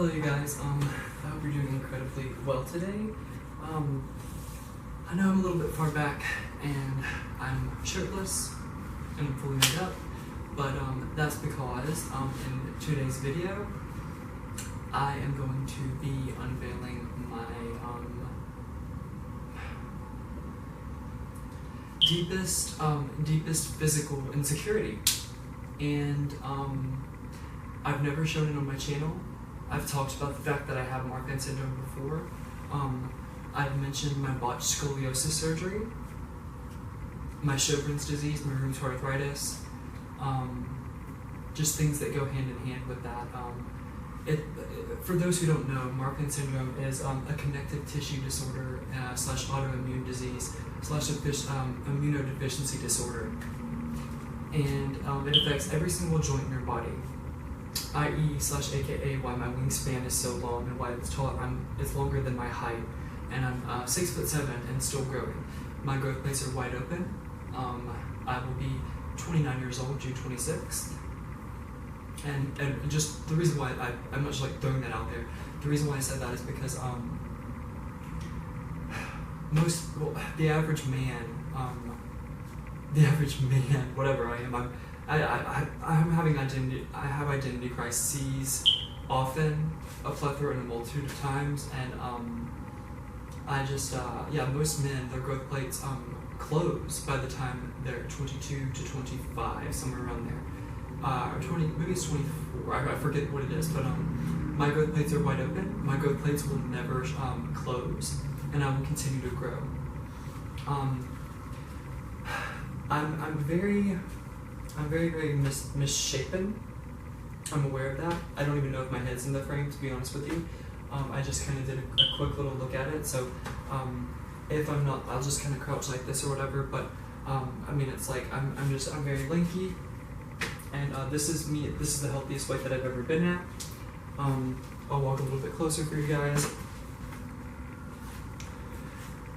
Hello you guys, I hope you're doing incredibly well today. I know I'm a little bit far back and I'm shirtless and I'm fully made up, but that's because in today's video I am going to be unveiling my deepest physical insecurity, and I've never shown it on my channel. I've talked about the fact that I have Marfan syndrome before. I've mentioned my botched scoliosis surgery, my Sjogren's disease, my rheumatoid arthritis, just things that go hand in hand with that. For those who don't know, Marfan syndrome is a connective tissue disorder slash autoimmune disease slash immunodeficiency disorder, and it affects every single joint in your body. I.e. / aka why my wingspan is so long and why it's longer than my height, and I'm 6'7" and still growing. My growth plates are wide open. I will be 29 years old, June 26th. And just the reason why I'm not just like throwing that out there. The reason why I said that is because the average man, whatever I am, I have identity crises often, a plethora and a multitude of times, and most men, their growth plates close by the time they're 22 to 25, somewhere around there, or 20, maybe it's 24. I forget what it is, but my growth plates are wide open. My growth plates will never close, and I will continue to grow. I'm very misshapen. I'm aware of that. I don't even know if my head's in the frame, to be honest with you. I just kind of did a quick little look at it. So if I'm not, I'll just kind of crouch like this or whatever. But I mean, it's like I'm very lanky, and this is me. This is the healthiest weight that I've ever been at. I'll walk a little bit closer for you guys,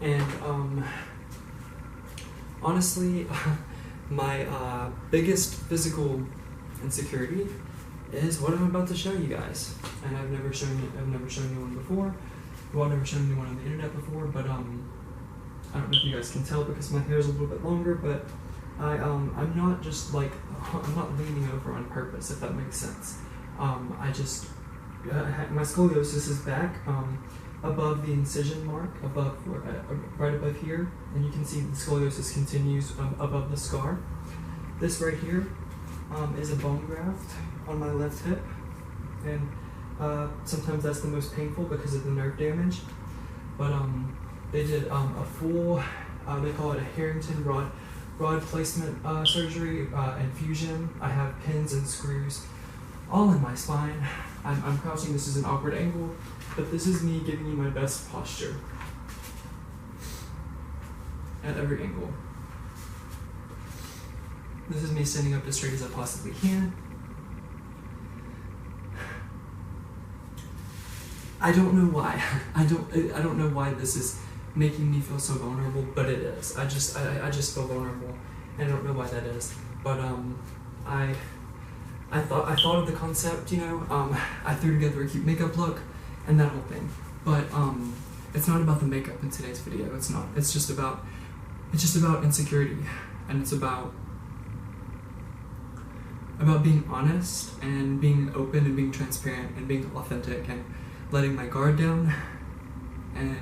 and honestly. My biggest physical insecurity is what I'm about to show you guys, and I've never shown anyone before. Well, I've never shown anyone on the internet before, but I don't know if you guys can tell because my hair is a little bit longer. But I'm not just like I'm not leaning over on purpose, if that makes sense. My scoliosis is back. Above the incision mark, right above here, and you can see the scoliosis continues above the scar. This right here is a bone graft on my left hip, and sometimes that's the most painful because of the nerve damage. But they did a full, they call it a Harrington rod placement surgery and fusion. I have pins and screws all in my spine. I'm crouching. This is an awkward angle, but this is me giving you my best posture at every angle. This is me standing up as straight as I possibly can. I don't know why. I don't know why this is making me feel so vulnerable, but it is. I just feel vulnerable, and I don't know why that is. But I thought of the concept, you know. I threw together a cute makeup look and that whole thing. But it's not about the makeup in today's video. It's not. It's just about insecurity, and it's about being honest and being open and being transparent and being authentic and letting my guard down and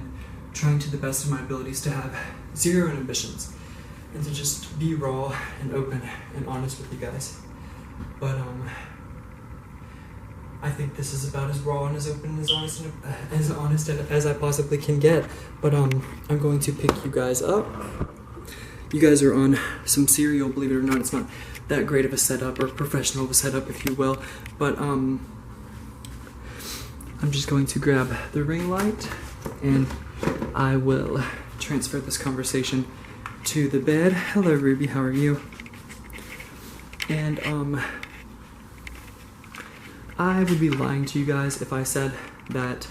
trying to the best of my abilities to have zero inhibitions and to just be raw and open and honest with you guys. But I think this is about as raw and as open and as honest as I possibly can get. But I'm going to pick you guys up. You guys are on some cereal, believe it or not. It's not that great of a setup, or professional of a setup, if you will. But I'm just going to grab the ring light, and I will transfer this conversation to the bed. Hello, Ruby. How are you? And I would be lying to you guys if I said that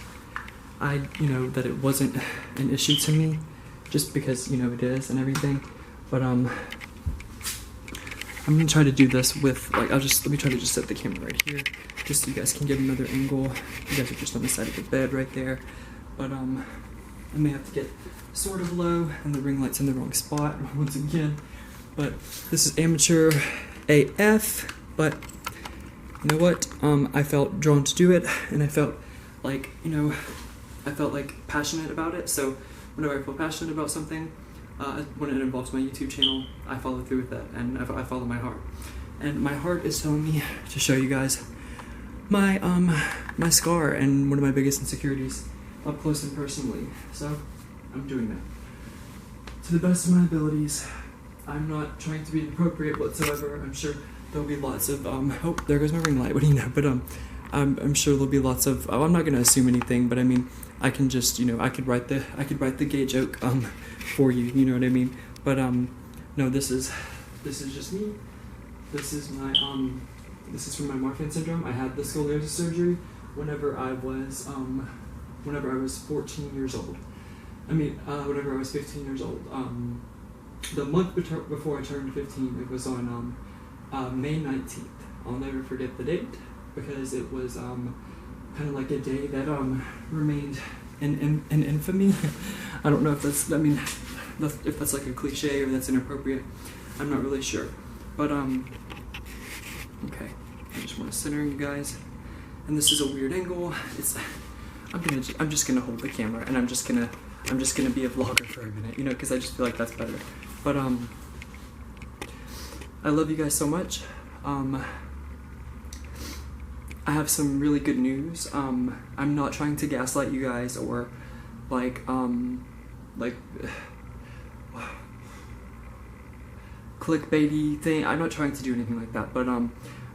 that it wasn't an issue to me, just because it is and everything. But I'm gonna try to do this with, like, let me try to just set the camera right here, just so you guys can get another angle. You guys are just on the side of the bed right there. But, I may have to get sort of low, and the ring light's in the wrong spot once again. But this is amateur AF, but you know what? I felt drawn to do it, and I felt like, passionate about it. So whenever I feel passionate about something, when it involves my YouTube channel, I follow through with that, and I follow my heart. And my heart is telling me to show you guys my my scar and one of my biggest insecurities up close and personally. So I'm doing that to the best of my abilities. I'm not trying to be inappropriate whatsoever. I'm sure there'll be lots of oh, there goes my ring light. What do you know? But I'm sure there'll be lots of. Oh, I'm not gonna assume anything, but I mean, I can just, I could write the gay joke for you. You know what I mean? But no, this is just me. This is my this is from my Marfan syndrome. I had the scoliosis surgery whenever I was 14 years old. I mean, whenever I was 15 years old. The month before I turned 15, it was on May 19th. I'll never forget the date, because it was kind of like a day that remained in infamy. I don't know if that's, I mean, if that's like a cliche or that's inappropriate. I'm not really sure. But okay, I just want to center you guys, and this is a weird angle. I'm just gonna hold the camera, and I'm just gonna be a vlogger for a minute, because I just feel like that's better. But I love you guys so much. I have some really good news. I'm not trying to gaslight you guys or clickbaity thing. I'm not trying to do anything like that, but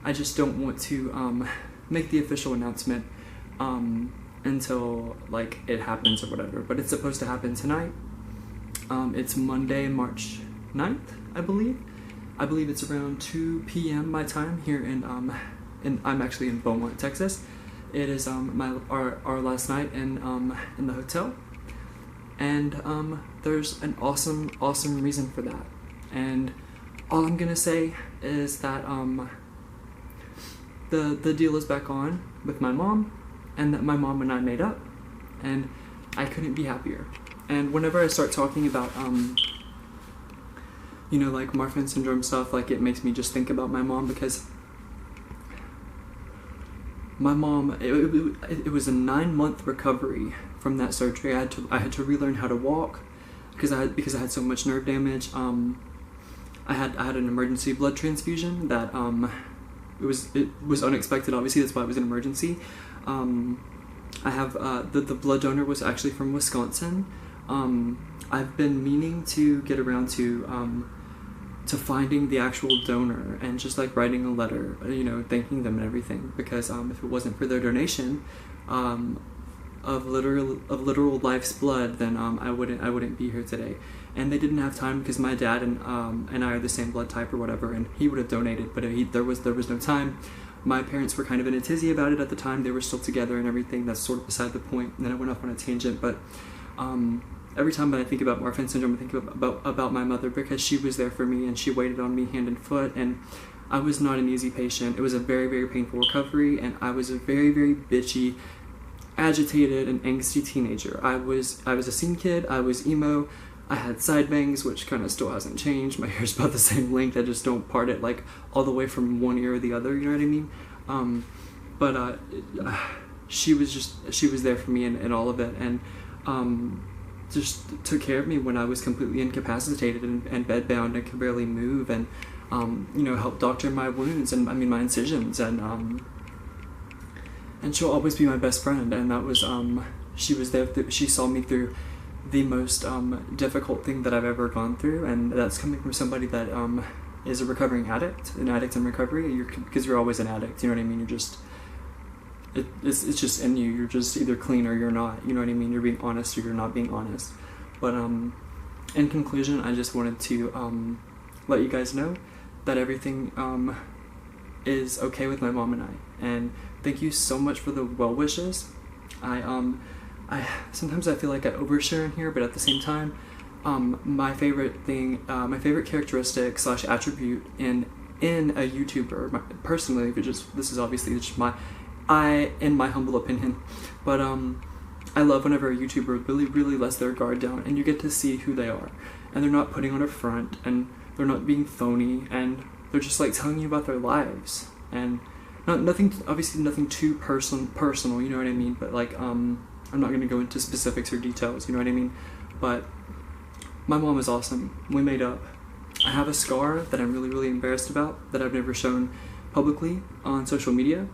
I just don't want to make the official announcement until like it happens or whatever. But it's supposed to happen tonight. It's Monday, March 9th, I believe. I believe it's around 2 p.m. my time here in I'm actually in Beaumont, Texas. It is our last night in the hotel, and there's an awesome reason for that. And all I'm gonna say is that the deal is back on with my mom, and that my mom and I made up, and I couldn't be happier. And whenever I start talking about like Marfan syndrome stuff, like it makes me just think about my mom, because my mom, it was a 9-month recovery from that surgery. I had to relearn how to walk because I had so much nerve damage. I had an emergency blood transfusion that it was unexpected. Obviously, that's why it was an emergency. I have the blood donor was actually from Wisconsin. I've been meaning to get around to finding the actual donor and just like writing a letter, thanking them and everything, because if it wasn't for their donation of literal life's blood, then I wouldn't be here today. And they didn't have time because my dad and I are the same blood type or whatever, and he would have donated, but there was no time. My parents were kind of in a tizzy about it at the time. They were still together and everything. That's sort of beside the point. And then I went off on a tangent, but every time that I think about Marfan syndrome, I think about my mother, because she was there for me and she waited on me hand and foot, and I was not an easy patient. It was a very, very painful recovery, and I was a very, very bitchy, agitated, and angsty teenager. I was a scene kid. I was emo. I had side bangs, which kind of still hasn't changed. My hair's about the same length. I just don't part it like all the way from one ear or the other. You know what I mean? But she was there for me in all of it, and just took care of me when I was completely incapacitated and bedbound and could barely move, and helped doctor my wounds and my incisions, and she'll always be my best friend. And that was she was there. She saw me through the most difficult thing that I've ever gone through, and that's coming from somebody that is a recovering addict, an addict in recovery. Because you're always an addict. You know what I mean? You're just it's just in you. You're just either clean or you're not. You know what I mean? You're being honest or you're not being honest. But in conclusion, I just wanted to let you guys know that everything is okay with my mom and I. And thank you so much for the well wishes. I sometimes I feel like I overshare in here, but at the same time, my favorite characteristic / attribute in in a YouTuber, personally, this is obviously just in my humble opinion, but I love whenever a YouTuber really lets their guard down and you get to see who they are, and they're not putting on a front, and they're not being phony, and they're just like telling you about their lives, and obviously nothing too personal, you know what I mean, but like I'm not going to go into specifics or details, you know what I mean, but my mom is awesome. We made up. I have a scar that I'm really embarrassed about, that I've never shown publicly on social media,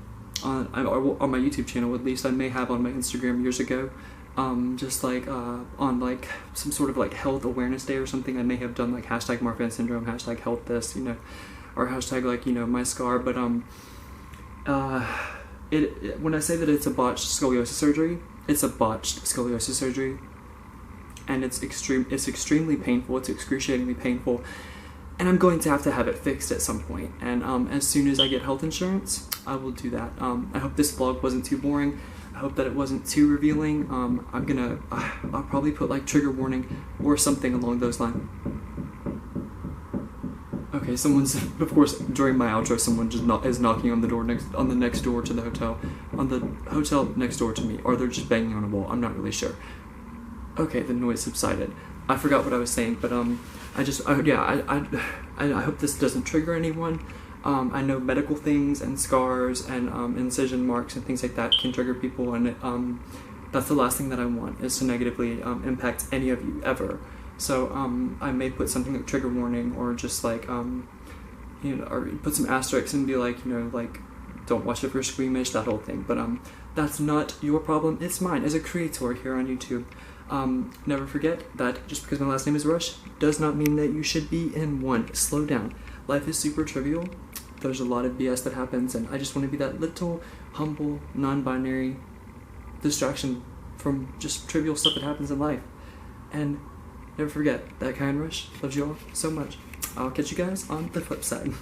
on my YouTube channel at least. I may have on my Instagram years ago, just like on like some sort of like health awareness day or something. I may have done like hashtag Marfan syndrome, hashtag health this, you know, or hashtag like, you know, my scar. But when I say that it's a botched scoliosis surgery, it's a botched scoliosis surgery, and it's extremely painful. It's excruciatingly painful, and I'm going to have it fixed at some point. And as soon as I get health insurance, I will do that. I hope this vlog wasn't too boring. I hope that it wasn't too revealing. I'll probably put like trigger warning or something along those lines. Okay, of course, during my outro, someone is knocking on the next door to the hotel, on the hotel next door to me, or they're just banging on a wall. I'm not really sure. Okay, the noise subsided. I forgot what I was saying, but I hope this doesn't trigger anyone. I know medical things and scars and incision marks and things like that can trigger people, and that's the last thing that I want, is to negatively impact any of you ever. So I may put something like trigger warning, or just like you know, or put some asterisks and be like, you know, like, don't watch it if you're squeamish, that whole thing. But that's not your problem, it's mine as a creator here on YouTube. Never forget that just because my last name is Rush does not mean that you should be in one. Slow down. Life is super trivial. There's a lot of BS that happens, and I just want to be that little, humble, non-binary distraction from just trivial stuff that happens in life. And never forget that Kai and Rush loves you all so much. I'll catch you guys on the flip side.